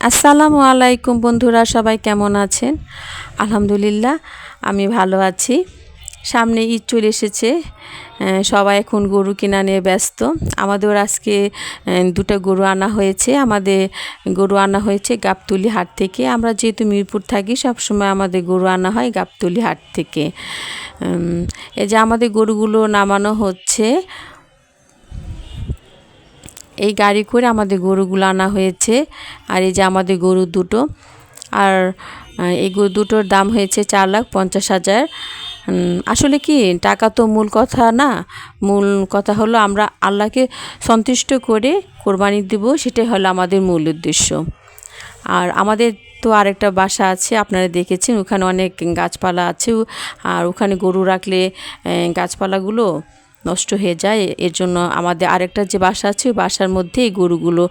আসসালামু আলাইকুম বন্ধুরা, সবাই কেমন আছেন? আলহামদুলিল্লাহ আমি ভালো আছি। সামনে ঈদ চলে এসেছে, সবাই এখন গরু কেনা নিয়ে ব্যস্ত। আমাদের আজকে দুটো গরু আনা হয়েছে। গরু আনা হয়েছে গাবতলী হাট থেকে। আমরা যেহেতু মিরপুর থাকি, সবসময় আমাদের গরু আনা হয় গাবতলী হাট থেকে। এই যে আমাদের গরুগুলো নামানো হচ্ছে, এই গাড়ি করে আমাদের গরুগুলো আনা হয়েছে। আর এই যে আমাদের গরু দুটো, আর এই গরু দুটোর দাম হয়েছে 4,50,000। আসলে কি, টাকা তো মূল কথা না, মূল কথা হলো আমরা আল্লাহকে সন্তুষ্ট করে কোরবানি দিব, সেটাই হলো আমাদের মূল উদ্দেশ্য। আর আমাদের তো আরেকটা বাসা আছে, আপনারা দেখেছেন, ওখানে অনেক গাছপালা আছে। আর ওখানে গরু রাখলে গাছপালাগুলো নষ্ট হয়ে যায়। এর জন্য আমাদের আরেকটা যে বাসা আছে, ওই বাসার মধ্যেই গরুগুলো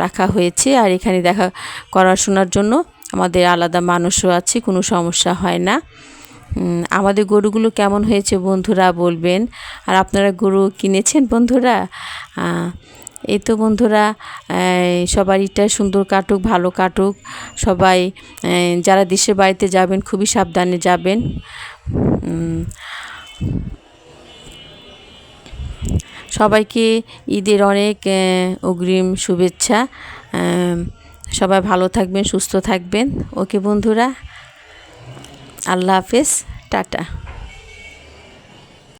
রাখা হয়েছে। আর এখানে দেখা করাশোনার জন্য আমাদের আলাদা মানুষও আছে, কোনো সমস্যা হয় না। আমাদের গরুগুলো কেমন হয়েছে বন্ধুরা বলবেন। আর আপনারা গরু কিনেছেন বন্ধুরা? এই তো বন্ধুরা, সবারইটা সুন্দর কাটুক, ভালো কাটুক। সবাই যারা দেশের বাড়িতে যাবেন খুবই সাবধানে যাবেন। সবাইকে ঈদের অনেক অগ্রিম শুভেচ্ছা। সবাই ভালো থাকবেন, সুস্থ থাকবেন। ওকে বন্ধুরা, আল্লাহ হাফেজ, টাটা।